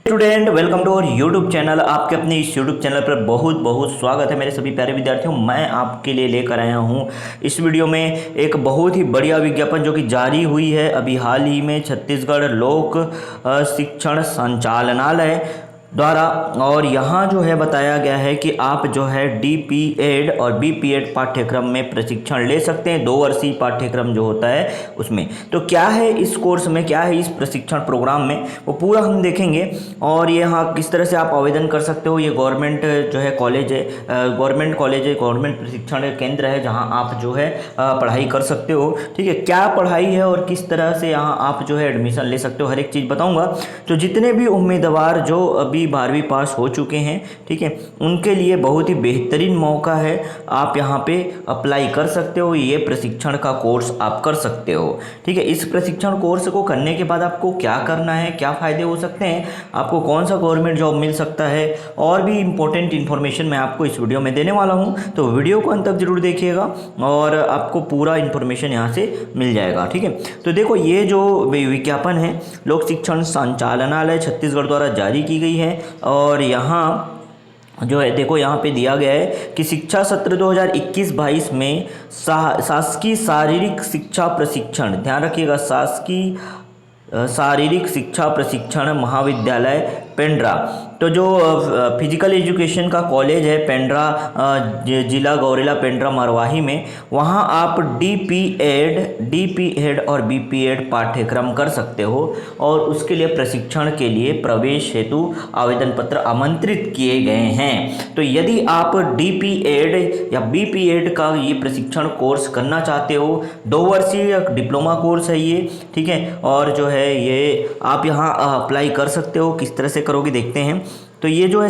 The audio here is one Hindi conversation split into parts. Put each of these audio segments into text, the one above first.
Student, welcome to our YouTube channel. आपके अपने इस यूट्यूब चैनल पर बहुत बहुत स्वागत है मेरे सभी प्यारे विद्यार्थियों। मैं आपके लिए लेकर आया हूँ इस वीडियो में एक बहुत ही बढ़िया विज्ञापन जो कि जारी हुई है अभी हाल ही में छत्तीसगढ़ लोक शिक्षण संचालनालय द्वारा। और यहाँ जो है बताया गया है कि आप जो है DP.ED और B.P.ED पाठ्यक्रम में प्रशिक्षण ले सकते हैं। 2 वर्षीय पाठ्यक्रम जो होता है उसमें। तो क्या है इस कोर्स में, क्या है इस प्रशिक्षण प्रोग्राम में, वो पूरा हम देखेंगे। और ये यहाँ किस तरह से आप आवेदन कर सकते हो। ये गवर्नमेंट जो है कॉलेज है, गवर्नमेंट कॉलेज है, गवर्नमेंट प्रशिक्षण केंद्र है जहाँ आप जो है पढ़ाई कर सकते हो। ठीक है, क्या पढ़ाई है और किस तरह से यहाँ आप जो है एडमिशन ले सकते हो, हर एक चीज़ बताऊँगा। तो जितने भी उम्मीदवार जो अभी 12वीं पास हो चुके हैं, ठीक है, उनके लिए बहुत ही बेहतरीन मौका है। आप यहाँ पे अप्लाई कर सकते हो, ये प्रशिक्षण का कोर्स आप कर सकते हो। ठीक है, इस प्रशिक्षण कोर्स को करने के बाद आपको क्या करना है, क्या फ़ायदे हो सकते हैं, आपको कौन सा गवर्नमेंट जॉब मिल सकता है, और भी इम्पोर्टेंट इन्फॉर्मेशन मैं आपको इस वीडियो में देने वाला हूँ। तो वीडियो को अंत तक जरूर देखिएगा और आपको पूरा इन्फॉर्मेशन यहाँ से मिल जाएगा। ठीक है, तो देखो ये जो विज्ञापन है लोक शिक्षण संचालनालय छत्तीसगढ़ द्वारा जारी की गई है। और यहाँ जो है देखो यहाँ पे दिया गया है कि शिक्षा सत्र 2021-22 में शासकीय शारीरिक शिक्षा प्रशिक्षण, ध्यान रखिएगा, शासकीय शारीरिक शिक्षा प्रशिक्षण महाविद्यालय पेंड्रा। तो जो फिजिकल एजुकेशन का कॉलेज है पेंड्रा, जिला गौरेला पेंड्रा मरवाही में, वहाँ आप DP.ED और B.P.ED पाठ्यक्रम कर सकते हो। और उसके लिए प्रशिक्षण के लिए प्रवेश हेतु आवेदन पत्र आमंत्रित किए गए हैं। तो यदि आप DP.ED या B.P.ED का ये प्रशिक्षण कोर्स करना चाहते हो, 2 वर्षीय डिप्लोमा कोर्स है ये। ठीक है, और जो है ये आप यहाँ अप्लाई कर सकते हो। किस तरह से करोगे देखते हैं। तो ये जो है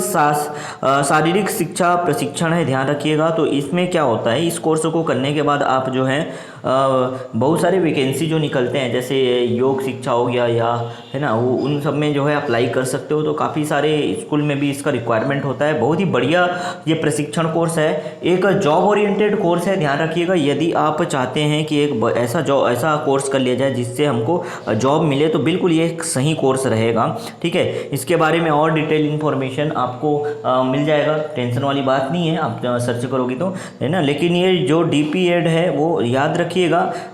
शारीरिक शिक्षा प्रशिक्षण है, ध्यान रखिएगा। तो इसमें क्या होता है, इस कोर्स को करने के बाद आप जो है बहुत सारे वैकेंसी जो निकलते हैं, जैसे योग शिक्षा हो गया या है ना, वो उन सब में जो है अप्लाई कर सकते हो। तो काफ़ी सारे स्कूल में भी इसका रिक्वायरमेंट होता है। बहुत ही बढ़िया ये प्रशिक्षण कोर्स है, एक जॉब ओरिएंटेड कोर्स है, ध्यान रखिएगा। यदि आप चाहते हैं कि एक ऐसा कोर्स कर लिया जाए जिससे हमको जॉब मिले, तो बिल्कुल ये एक सही कोर्स रहेगा। ठीक है, इसके बारे में और डिटेल इन्फॉर्मेशन आपको मिल जाएगा, टेंशन वाली बात नहीं है, आप सर्च करोगे तो, है ना। लेकिन ये जो DP.ED है वो याद रखिएगा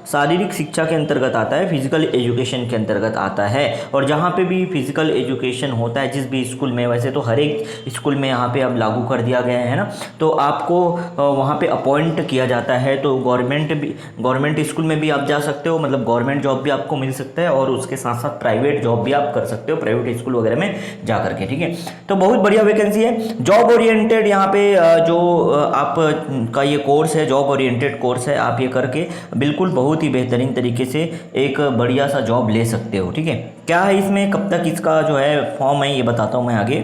शारीरिक शिक्षा के अंतर्गत आता है, फिजिकल एजुकेशन के अंतर्गत आता है। और जहाँ पे भी फिजिकल एजुकेशन होता है जिस भी स्कूल में, वैसे तो हर एक स्कूल में यहाँ पे अब लागू कर दिया गया है ना, तो आपको वहाँ पे अपॉइंट किया जाता है। तो गवर्नमेंट स्कूल में भी आप जा सकते हो, मतलब गवर्नमेंट जॉब भी आपको मिल सकता है, और उसके साथ साथ प्राइवेट जॉब भी आप कर सकते हो प्राइवेट स्कूल वगैरह में जा करके। ठीक है, तो बहुत बढ़िया वैकेंसी है, जॉब ओरिएंटेड। यहाँ पे जो आप का ये कोर्स है, जॉब ओरिएंटेड कोर्स है, आप ये करके बिल्कुल बहुत ही बेहतरीन तरीके से एक बढ़िया सा जॉब ले सकते हो। ठीक है, क्या है इसमें, कब तक इसका जो है फॉर्म है, ये बताता हूँ मैं आगे।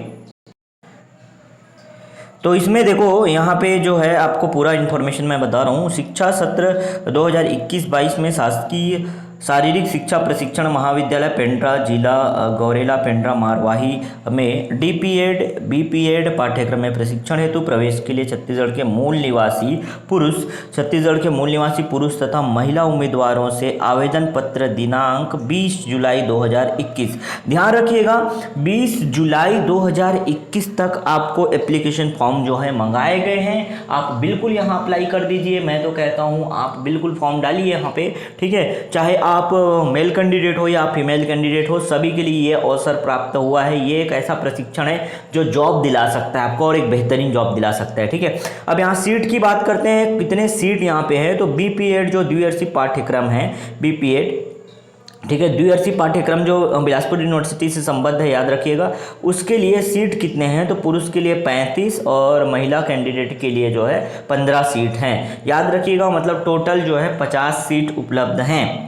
तो इसमें देखो यहाँ पे जो है आपको पूरा इन्फॉर्मेशन मैं बता रहा हूँ। शिक्षा सत्र 2021-22 में शासकीय शारीरिक शिक्षा प्रशिक्षण महाविद्यालय पेंड्रा, जिला गौरेला पेंड्रा मरवाही में DP.ED B.P.ED पाठ्यक्रम में प्रशिक्षण हेतु प्रवेश के लिए छत्तीसगढ़ के मूल निवासी पुरुष तथा महिला उम्मीदवारों से आवेदन पत्र दिनांक 20 जुलाई 2021, ध्यान रखिएगा 20 जुलाई 2021 तक आपको एप्लीकेशन फॉर्म जो है मंगाए गए हैं। आप बिल्कुल यहाँ अप्लाई कर दीजिए। मैं तो कहता हूँ आप बिल्कुल फॉर्म डालिए यहाँ पे। ठीक है, चाहे आप मेल कैंडिडेट हो या फीमेल कैंडिडेट हो, सभी के लिए ये अवसर प्राप्त हुआ है। ये एक ऐसा प्रशिक्षण है जो जॉब दिला सकता है आपको, और एक बेहतरीन जॉब दिला सकता है। ठीक है, अब यहाँ सीट की बात करते हैं, कितने सीट यहाँ पे है। तो B.P.ED जो द्विवर्षीय पाठ्यक्रम है B.P.ED, ठीक है, द्विवर्षीय पाठ्यक्रम जो बिलासपुर यूनिवर्सिटी से संबद्ध है, याद रखिएगा। उसके लिए सीट कितने हैं, तो पुरुष के लिए 35 और महिला कैंडिडेट के लिए जो है 15 सीट हैं, याद रखिएगा। मतलब टोटल जो है 50 सीट उपलब्ध हैं।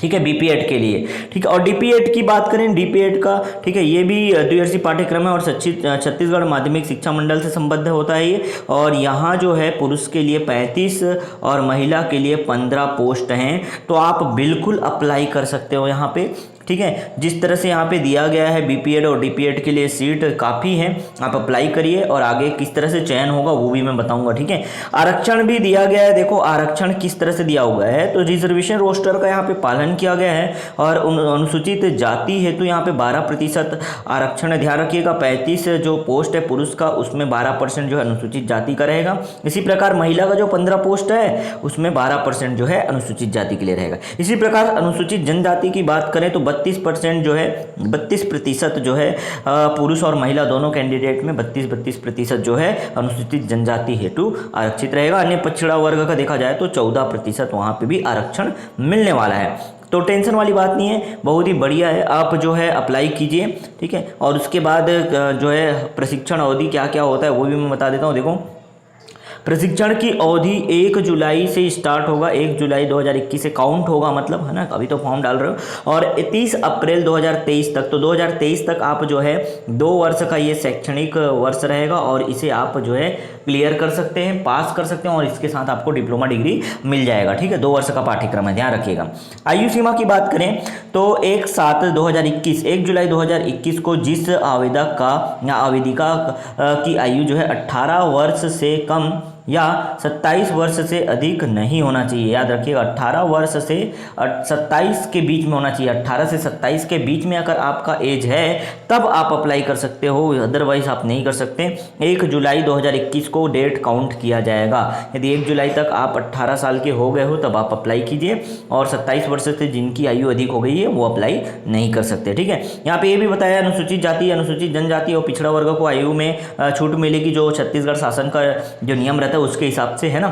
ठीक है, B.P.ED के लिए। ठीक है, और DP.ED की बात करें, DP.ED का, ठीक है, ये भी द्विवर्षीय पाठ्यक्रम है और छत्तीसगढ़ माध्यमिक शिक्षा मंडल से संबद्ध होता है ये। और यहाँ जो है पुरुष के लिए 35 और महिला के लिए 15 पोस्ट हैं। तो आप बिल्कुल अप्लाई कर सकते हो यहाँ पे। ठीक है। जिस तरह से यहाँ पे दिया गया है बीपीएड और डीपीएड के लिए सीट काफ़ी है, आप अप्लाई करिए और आगे किस तरह से चयन होगा वो भी मैं बताऊंगा, ठीक है। आरक्षण भी दिया गया है, देखो आरक्षण किस तरह से दिया हुआ है, तो रिजर्वेशन रोस्टर का यहाँ पे पालन किया गया है और अनुसूचित जाति हेतु यहाँ पे 12% आरक्षण है। ध्यान रखिएगा 35 जो पोस्ट है पुरुष का उसमें 12% जो है अनुसूचित जाति का रहेगा। इसी प्रकार महिला का जो 15 पोस्ट है उसमें 12% जो है अनुसूचित जाति के लिए रहेगा। इसी प्रकार अनुसूचित जनजाति की बात करें तो 32% जो है 32% जो है पुरुष और महिला दोनों कैंडिडेट में 32% जो है अनुसूचित जनजाति हेतु आरक्षित रहेगा। अन्य पिछड़ा वर्ग का देखा जाए तो 14% वहाँ पे भी आरक्षण मिलने वाला है। तो टेंशन वाली बात नहीं है, बहुत ही बढ़िया है, आप जो है अप्लाई कीजिए, ठीक है। और उसके बाद जो है प्रशिक्षण अवधि क्या क्या होता है वो भी मैं बता देता हूँ। देखो प्रशिक्षण की अवधि 1 जुलाई से स्टार्ट होगा, 1 जुलाई 2021 से काउंट होगा, मतलब है ना, अभी तो फॉर्म डाल रहे हो, और 30 अप्रैल 2023 तक। तो 2023 तक आप जो है 2 वर्ष का ये शैक्षणिक वर्ष रहेगा और इसे आप जो है क्लियर कर सकते हैं, पास कर सकते हैं और इसके साथ आपको डिप्लोमा डिग्री मिल जाएगा, ठीक है। 2 वर्ष का पाठ्यक्रम है, ध्यान रखिएगा। आयु सीमा की बात करें तो 1 जुलाई 2021 को जिस आवेदक का या आवेदिका की आयु जो है 18 वर्ष से कम या 27 वर्ष से अधिक नहीं होना चाहिए, याद रखिएगा 18 वर्ष से 27 के बीच में होना चाहिए। 18 से 27 के बीच में अगर आपका एज है तब आप अप्लाई कर सकते हो, अदरवाइज आप नहीं कर सकते। 1 जुलाई 2021 को डेट काउंट किया जाएगा। यदि 1 जुलाई तक आप 18 साल के हो गए हो तब आप अप्लाई कीजिए और 27 वर्ष से जिनकी आयु अधिक हो गई है वो अप्लाई नहीं कर सकते, ठीक है। यहाँ पे ये भी बताया अनुसूचित जाति, अनुसूचित जनजाति और पिछड़ा वर्ग को आयु में छूट मिलेगी जो छत्तीसगढ़ शासन का जो नियम रहता है उसके हिसाब से, है ना।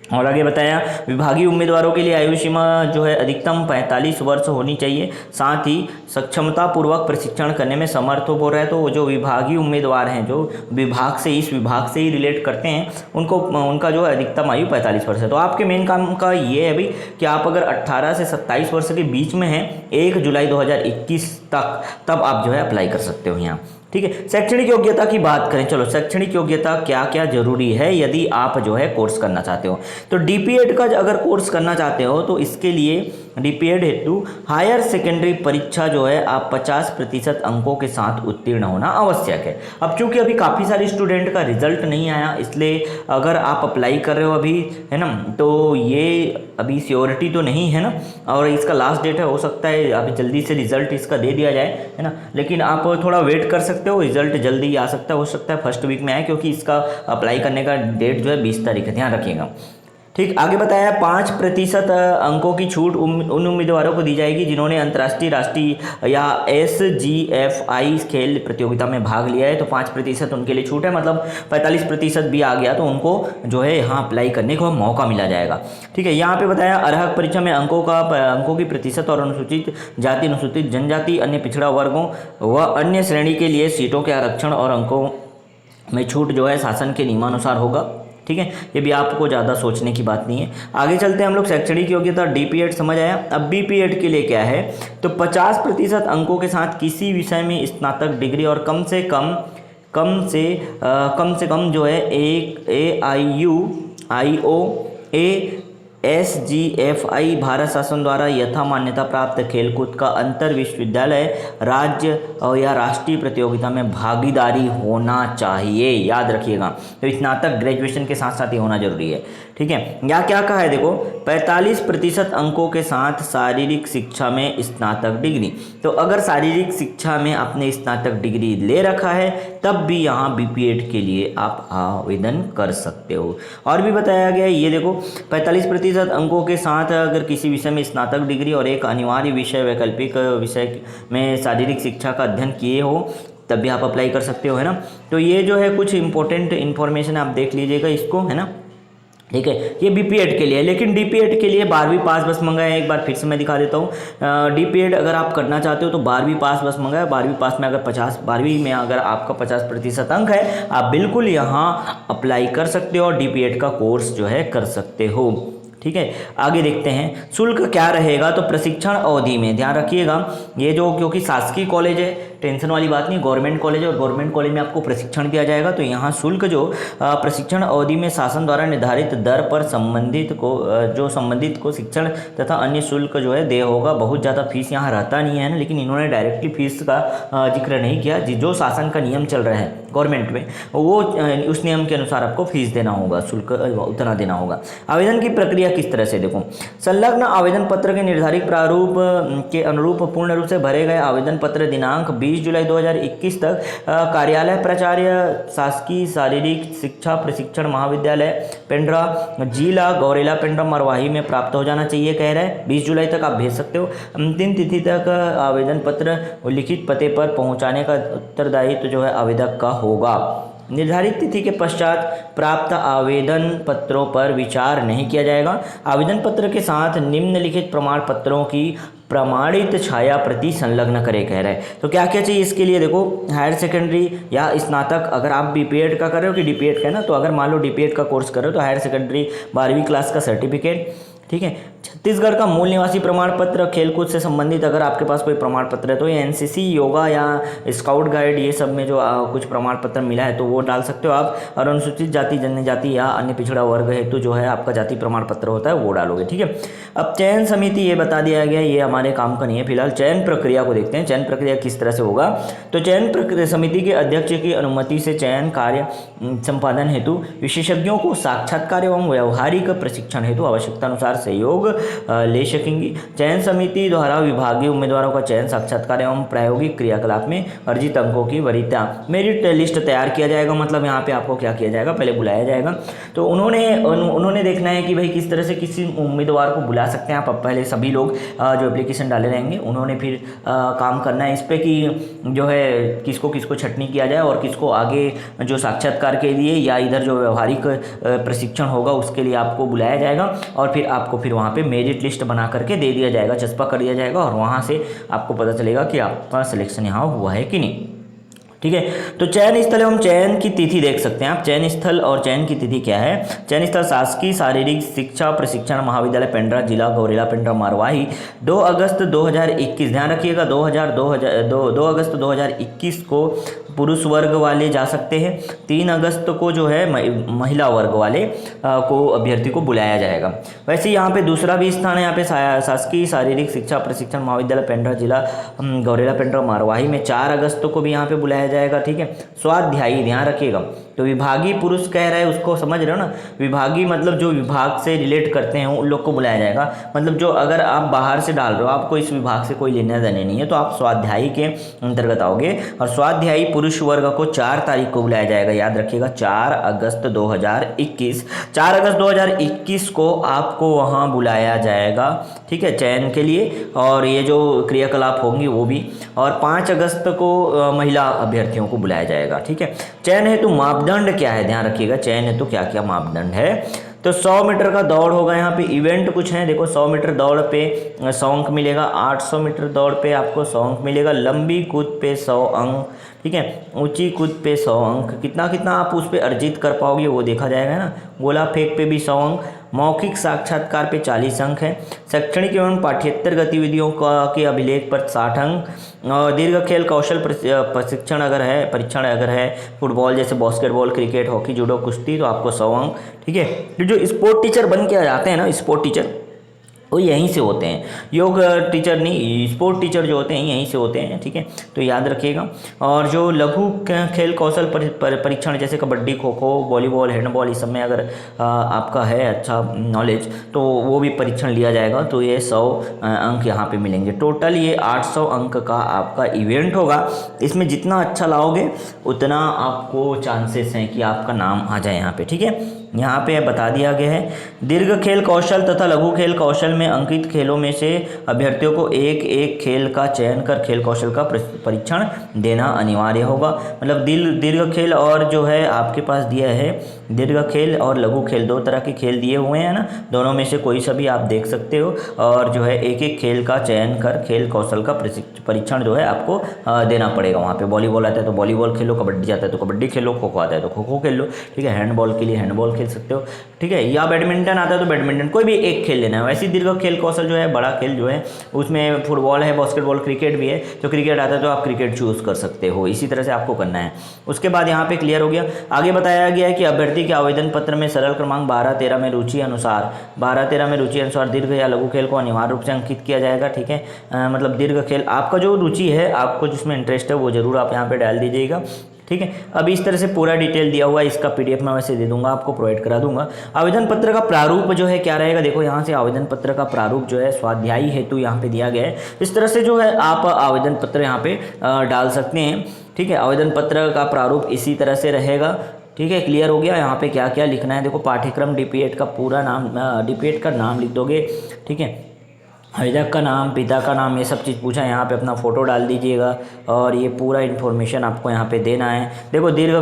और आगे बताया विभागीय उम्मीदवारों के लिए आयु सीमा जो है अधिकतम 45 वर्ष होनी चाहिए, साथ ही सक्षमता पूर्वक प्रशिक्षण करने में समर्थ हो रहे हैं। तो जो विभागीय उम्मीदवार हैं जो विभाग से इस विभाग से ही रिलेट करते हैं उनका जो है अधिकतम आयु 45 वर्ष है। तो आपके मेन काम का ये है अभी कि आप अगर 18 से 27 वर्ष के बीच में हैं 1 जुलाई 2021 तक, तब आप जो है अप्लाई कर सकते हो यहाँ, ठीक है। शैक्षणिक योग्यता की बात करें, चलो शैक्षणिक योग्यता क्या क्या जरूरी है यदि आप जो है कोर्स करना चाहते हो। तो डीपीएड का अगर कोर्स करना चाहते हो तो इसके लिए डीपीएड हेतु हायर सेकेंडरी परीक्षा जो है आप 50% अंकों के साथ उत्तीर्ण होना आवश्यक है। अब चूंकि अभी काफ़ी सारे स्टूडेंट का रिजल्ट नहीं आया, इसलिए अगर आप अप्लाई कर रहे हो अभी, है ना, तो ये अभी श्योरिटी तो नहीं है ना, और इसका लास्ट डेट है, हो सकता है अभी जल्दी से रिजल्ट इसका दे दिया जाए, है ना, लेकिन आप थोड़ा वेट कर सकते हो, रिजल्ट जल्दी आ सकता है, हो सकता है फर्स्ट वीक में आए, क्योंकि इसका अप्लाई करने का डेट जो है 20 तारीख है, ध्यान रखिएगा, ठीक। आगे बताया 5% अंकों की छूट उन उम्मीदवारों को दी जाएगी जिन्होंने अंतर्राष्ट्रीय, राष्ट्रीय या SGFI खेल प्रतियोगिता में भाग लिया है। तो 5% उनके लिए छूट है, मतलब 45% भी आ गया तो उनको जो है यहाँ अप्लाई करने का मौका मिला जाएगा, ठीक है। यहाँ पे बताया अर्हक परीक्षा में अंकों की प्रतिशत और अनुसूचित जाति, अनुसूचित जनजाति, अन्य पिछड़ा वर्गों व अन्य श्रेणी के लिए सीटों के आरक्षण और अंकों में छूट जो है शासन के नियमानुसार होगा, ठीक है। ये भी आपको ज़्यादा सोचने की बात नहीं है। आगे चलते हैं हम लोग, शैक्षणिक योग्यता डीपीएड समझ आया। अब बीपीएड के लिए क्या है, तो 50% अंकों के साथ किसी विषय में स्नातक डिग्री और कम से कम जो है एक SGFI भारत शासन द्वारा यथा मान्यता प्राप्त खेलकूद का अंतर विश्वविद्यालय, राज्य या राष्ट्रीय प्रतियोगिता में भागीदारी होना चाहिए, याद रखिएगा। तो स्नातक ग्रेजुएशन के साथ साथ ही होना जरूरी है, ठीक है। यहाँ क्या कहा है देखो, 45% अंकों के साथ शारीरिक शिक्षा में स्नातक डिग्री। तो अगर शारीरिक शिक्षा में आपने स्नातक डिग्री ले रखा है तब भी यहाँ बीपीएड के लिए आप आवेदन कर सकते हो। और भी बताया गया है, ये देखो 45% अंकों के साथ अगर किसी विषय में स्नातक डिग्री और एक अनिवार्य विषय वैकल्पिक विषय में शारीरिक शिक्षा का अध्ययन किए हो तब भी आप अप्लाई कर सकते हो, है ना। तो ये जो है कुछ इंपॉर्टेंट इन्फॉर्मेशन आप देख लीजिएगा इसको, है ना, ठीक है। ये बीपीएड के लिए, लेकिन डीपीएड के लिए 12वीं पास बस मंगाया है। एक बार फिर से मैं दिखा देता हूँ। डीपीएड अगर आप करना चाहते हो तो 12वीं पास बस मंगाया। 12वीं पास में अगर 12वीं में अगर आपका 50% अंक है, आप बिल्कुल यहाँ अप्लाई कर सकते हो और डीपीएड का कोर्स जो है कर सकते हो, ठीक है, आगे देखते हैं शुल्क क्या रहेगा। तो प्रशिक्षण अवधि में ध्यान रखिएगा, ये जो क्योंकि शासकीय कॉलेज है, टेंशन वाली बात नहीं, गवर्नमेंट कॉलेज है और गवर्नमेंट कॉलेज में आपको प्रशिक्षण दिया जाएगा। तो यहाँ शुल्क जो प्रशिक्षण अवधि में शासन द्वारा निर्धारित दर पर संबंधित को शिक्षण तथा अन्य शुल्क जो है देय होगा। बहुत ज़्यादा फीस यहाँ रहता नहीं है ना, लेकिन इन्होंने डायरेक्टली फीस का जिक्र नहीं किया। जो शासन का नियम चल रहा है गवर्नमेंट में, वो उस नियम के अनुसार आपको फीस देना होगा, शुल्क उतना देना होगा। आवेदन की प्रक्रिया किस तरह से, देखो संलग्न आवेदन पत्र के निर्धारित प्रारूप के अनुरूप पूर्ण रूप से भरे गए आवेदन पत्र दिनांक 20 जुलाई 2021 तक कार्यालय प्राचार्य शासकीय शारीरिक शिक्षा प्रशिक्षण महाविद्यालय पेंड्रा जिला गौरेला पेंड्रा मरवाही में प्राप्त हो जाना चाहिए कह रहे हैं। 20 जुलाई तक आप भेज सकते हो। अंतिम तिथि तक आवेदन पत्र लिखित पते पर पहुंचाने का उत्तरदायित्व जो है आवेदक का होगा। निर्धारित तिथि के पश्चात प्राप्त आवेदन पत्रों पर विचार नहीं किया जाएगा। आवेदन पत्र के साथ निम्नलिखित प्रमाण पत्रों की प्रमाणित छाया प्रति संलग्न करे कह रहे हैं। तो क्या क्या चाहिए इसके लिए, देखो हायर सेकेंडरी या स्नातक, अगर आप बीपीएड का कर रहे हो कि डीपीएड का है ना, तो अगर मान लो डीपीएड का कोर्स कर रहे हो तो हायर सेकेंडरी 12वीं क्लास का सर्टिफिकेट, ठीक है। छत्तीसगढ़ का मूल निवासी प्रमाण पत्र, खेलकूद से संबंधित अगर आपके पास कोई प्रमाण पत्र है तो ये एनसीसी योगा या स्काउट गाइड ये सब में जो कुछ प्रमाण पत्र मिला है तो वो डाल सकते हो आप। और अनुसूचित जाति जनजाति या अन्य पिछड़ा वर्ग हेतु जो है आपका जाति प्रमाण पत्र होता है वो डालोगे, ठीक है। अब चयन समिति ये बता दिया गया, ये हमारे काम का नहीं है फिलहाल। चयन प्रक्रिया को देखते हैं, चयन प्रक्रिया किस तरह से होगा। तो चयन प्रक्रिया समिति के अध्यक्ष की अनुमति से चयन कार्य संपादन हेतु विशेषज्ञों को साक्षात्कार एवं व्यवहारिक प्रशिक्षण हेतु आवश्यकता अनुसार सहयोग ले सकेंगी। चयन समिति द्वारा विभागीय उम्मीदवारों का चयन साक्षात्कार एवं प्रायोगिक क्रियाकलाप में अर्जित अंकों की वरीयता मेरिट लिस्ट तैयार किया जाएगा। मतलब यहाँ पे आपको क्या किया जाएगा, पहले बुलाया जाएगा। तो उन्होंने देखना है कि भाई किस तरह से किसी उम्मीदवार को बुला सकते हैं आप। पहले सभी लोग जो एप्लीकेशन डाले रहेंगे उन्होंने फिर काम करना है इस पर कि जो है किसको किसको छटनी किया जाए और किसको आगे जो साक्षात्कार के लिए या इधर जो व्यवहारिक प्रशिक्षण होगा उसके लिए आपको बुलाया जाएगा। और फिर आपको फिर वहाँ पे मेरिट लिस्ट बना करके दे दिया जाएगा, चस्पा कर दिया जाएगा और वहाँ से आपको पता चलेगा कि आपका सिलेक्शन यहाँ हुआ है कि नहीं, ठीक है। तो चयन स्थल एवं चयन की तिथि देख सकते हैं आप। चयन स्थल और चयन की तिथि क्या है। चयन स्थल शासकीय शारीरिक शिक्षा प्रशिक्षण महाविद्यालय पेंड्रा जिला गौरेला पेंड्रा मरवाही 2 अगस्त 2021, ध्यान रखिएगा 2 अगस्त 2021 को पुरुष वर्ग वाले जा सकते हैं। 3 अगस्त को जो है महिला वर्ग वाले को अभ्यर्थी को बुलाया जाएगा। वैसे यहाँ पे दूसरा भी स्थान है, यहाँ पे शासकीय शारीरिक शिक्षा प्रशिक्षण महाविद्यालय पेंड्रा जिला गौरेला पेंड्रा मरवाही में 4 अगस्त को भी यहाँ पे बुलाया जाएगा, ठीक है। स्वाध्यायी ध्यान रखिएगा, तो विभागीय पुरुष कह रहे हैं उसको समझ रहे हो ना, विभागीय मतलब जो विभाग से रिलेट करते हैं उन लोग को बुलाया जाएगा। मतलब जो अगर आप बाहर से डाल रहे हो, आपको इस विभाग से कोई लेना देने नहीं है, तो आप स्वाध्यायी के अंतर्गत आओगे। और स्वाध्यायी पुरुष वर्ग को 4 तारीख को बुलाया जाएगा, याद रखिएगा 4 अगस्त 2021। 4 अगस्त 2021 को आपको वहाँ बुलाया जाएगा, ठीक है, चयन के लिए। और ये जो क्रियाकलाप होंगी वो भी। और 5 अगस्त को महिला अभ्यर्थियों को बुलाया जाएगा, ठीक है। चयन हेतु मापदंड क्या है, ध्यान रखिएगा चयन हेतु क्या क्या मापदंड है। तो 100 मीटर का दौड़ होगा, यहाँ पे इवेंट कुछ है, देखो 100 मीटर दौड़ पे 100 अंक मिलेगा, 800 मीटर दौड़ पे आपको 100 अंक मिलेगा, लंबी कूद पे 100 अंक, ठीक है, ऊंची कूद पे 100 अंक। कितना आप उस पर अर्जित कर पाओगे वो देखा जाएगा ना। गोला फेंक पे भी 100 अंक, मौखिक साक्षात्कार पे 40 अंक है, शैक्षणिक एवं पाठ्येतर गतिविधियों के अभिलेख पर 60 अंक, और दीर्घ खेल कौशल प्रशिक्षण अगर है, परीक्षण अगर है, फुटबॉल जैसे बास्केटबॉल क्रिकेट हॉकी जूडो कुश्ती, तो आपको 100 अंक, ठीक है। तो जो स्पोर्ट टीचर बन के जाते हैं ना, स्पोर्ट टीचर वो यहीं से होते हैं, योग टीचर नहीं, स्पोर्ट टीचर जो होते हैं यहीं से होते हैं, ठीक है, तो याद रखिएगा। और जो लघु खेल कौशल परीक्षण जैसे कबड्डी खो खो वॉलीबॉल हैंडबॉल इस सब में अगर आपका है अच्छा नॉलेज तो वो भी परीक्षण लिया जाएगा, तो ये 100 अंक यहाँ पे मिलेंगे। टोटल ये 800 अंक का आपका इवेंट होगा। इसमें जितना अच्छा लाओगे उतना आपको चांसेस हैं कि आपका नाम आ जाए यहाँ पे, ठीक है। यहाँ पे बता दिया गया है दीर्घ खेल कौशल तथा लघु खेल कौशल में अंकित खेलों में से अभ्यर्थियों को एक एक खेल का चयन कर खेल कौशल का परीक्षण देना अनिवार्य होगा। मतलब दीर्घ खेल और जो है आपके पास दिया है दीर्घ खेल और लघु खेल, 2 तरह के खेल दिए हुए हैं ना, दोनों में से कोई सा भी आप देख सकते हो। और जो है एक एक खेल का चयन कर खेल कौशल का परीक्षण जो है आपको देना पड़ेगा। वहाँ पे वॉलीबॉल आता है तो वॉलीबॉल खेलो, कबड्डी आता है तो कबड्डी खेलो, खो खो आता है तो खो खो खेल लो, ठीक है, हैंडबॉल के लिए हैंडबॉल खेल सकते हो, ठीक है। या बैडमिंटन आता है तो बैडमिंटन, कोई भी एक खेल लेना है। वैसे दीर्घ खेल कौशल जो है, बड़ा खेल जो है उसमें फुटबॉल है, बास्केटबॉल, क्रिकेट भी है। तो क्रिकेट आता है तो आप क्रिकेट चूज़ कर सकते हो। इसी तरह से आपको करना है। उसके बाद यहाँ पे क्लियर हो गया। आगे बताया गया है कि अभ्यर्थी के आवेदन पत्र में सरल क्रमांक 12-13 में रुचि अनुसार 12-13 में रुचि अनुसार दीर्घ या लघु खेल को अनिवार्य रूप से अंकित किया जाएगा, ठीक है। मतलब दीर्घ खेल आपका जो रुचि है, आपको जिसमें इंटरेस्ट है वो जरूर आप यहाँ पे डाल दीजिएगा, ठीक है। अब इस तरह से पूरा डिटेल दिया हुआ है। इसका पीडीएफ मैं वैसे दे दूंगा, आपको प्रोवाइड करा दूंगा। आवेदन पत्र का प्रारूप जो है क्या रहेगा, देखो यहाँ से आवेदन पत्र का प्रारूप जो है स्वाध्यायी हेतु यहाँ पे दिया गया है। इस तरह से जो है आप आवेदन पत्र यहाँ पे डाल सकते हैं, ठीक है। आवेदन पत्र का प्रारूप इसी तरह से रहेगा, ठीक है। क्लियर हो गया। यहाँ पे क्या क्या लिखना है, देखो पाठ्यक्रम डीपीएड का पूरा नाम, डीपीएड का नाम लिख दोगे, ठीक है। आवेदक का नाम, पिता का नाम, ये सब चीज़ पूछा। यहाँ पे अपना फ़ोटो डाल दीजिएगा और ये पूरा इन्फॉर्मेशन आपको यहाँ पे देना है। देखो दीर्घ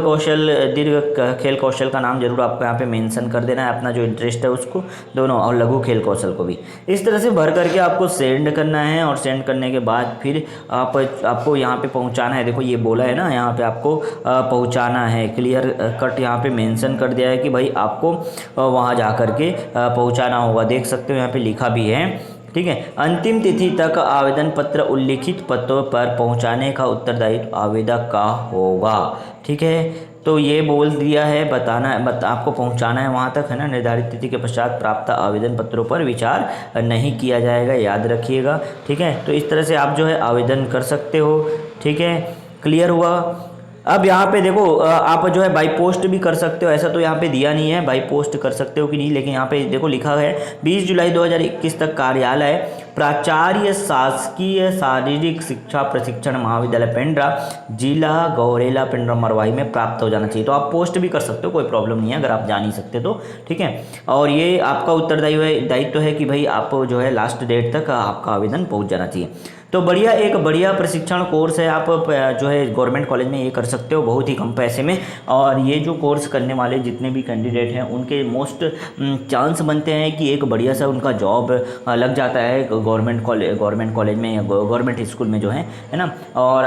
खेल कौशल का नाम जरूर आपको यहाँ पे मेंशन कर देना है, अपना जो इंटरेस्ट है उसको दोनों, और लघु खेल कौशल को भी इस तरह से भर करके आपको सेंड करना है। और सेंड करने के बाद फिर आपको यहाँ पे पहुँचाना है। देखो ये बोला है ना, यहाँ पे आपको पहुँचाना है, क्लियर कट यहाँ पे मेंशन कर दिया है कि भाई आपको वहाँ जा करके पहुँचाना होगा। देख सकते हो यहाँ पे लिखा भी है, ठीक है। अंतिम तिथि तक आवेदन पत्र उल्लिखित पतों पर पहुंचाने का उत्तरदायित्व आवेदक का होगा, ठीक है। तो ये बोल दिया है, बताना है, आपको पहुंचाना है वहां तक, है ना। निर्धारित तिथि के पश्चात प्राप्त आवेदन पत्रों पर विचार नहीं किया जाएगा, याद रखिएगा, ठीक है। तो इस तरह से आप जो है आवेदन कर सकते हो, ठीक है। क्लियर हुआ। अब यहाँ पे देखो आप जो है बाई पोस्ट भी कर सकते हो। ऐसा तो यहाँ पे दिया नहीं है बाई पोस्ट कर सकते हो कि नहीं, लेकिन यहाँ पे देखो लिखा है 20 जुलाई 2021 तक कार्यालय प्राचार्य शासकीय शारीरिक शिक्षा प्रशिक्षण महाविद्यालय पेंड्रा, जिला गौरेला पेंड्रा मरवाही में प्राप्त हो जाना चाहिए। तो आप पोस्ट भी कर सकते हो, कोई प्रॉब्लम नहीं है अगर आप जा नहीं सकते तो, ठीक है। और ये आपका दायित्व है कि भाई आप जो है लास्ट डेट तक आपका आवेदन पहुँच जाना चाहिए। तो एक बढ़िया प्रशिक्षण कोर्स है। आप जो है गवर्नमेंट कॉलेज में ये कर सकते हो बहुत ही कम पैसे में। और ये जो कोर्स करने वाले जितने भी कैंडिडेट हैं उनके मोस्ट चांस बनते हैं कि एक बढ़िया सा उनका जॉब लग जाता है गवर्नमेंट कॉलेज में या गवर्नमेंट स्कूल में जो है ना। और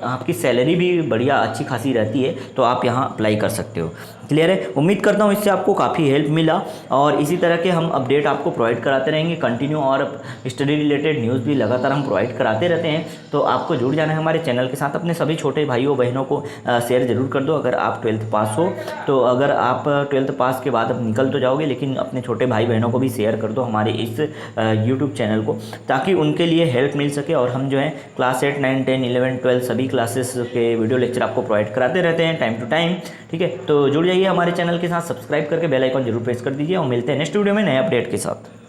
आपकी सैलरी भी बढ़िया अच्छी खासी रहती है, तो आप यहाँ अप्लाई कर सकते हो। क्लियर है। उम्मीद करता हूँ इससे आपको काफ़ी हेल्प मिला, और इसी तरह के हम अपडेट आपको प्रोवाइड कराते रहेंगे कंटिन्यू, और स्टडी रिलेटेड न्यूज़ भी लगातार हम प्रोवाइड कराते रहते हैं। तो आपको जुड़ जाना है हमारे चैनल के साथ। अपने सभी छोटे भाइयों बहनों को शेयर ज़रूर कर दो। अगर आप 12th पास हो तो, अगर आप 12th पास के बाद अब निकल तो जाओगे, लेकिन अपने छोटे भाई बहनों को भी शेयर कर दो हमारे इस यूट्यूब चैनल को, ताकि उनके लिए हेल्प मिल सके। और हम जो है क्लास 8, 9, 10, 11, 12 सभी क्लासेस के वीडियो लेक्चर आपको प्रोवाइड कराते रहते हैं टाइम टू टाइम, ठीक है। तो जुड़ जाइए हमारे चैनल के साथ, सब्सक्राइब करके बेल आइकन जरूर प्रेस कर दीजिए, और मिलते हैं नेक्स्ट वीडियो में नए अपडेट के साथ।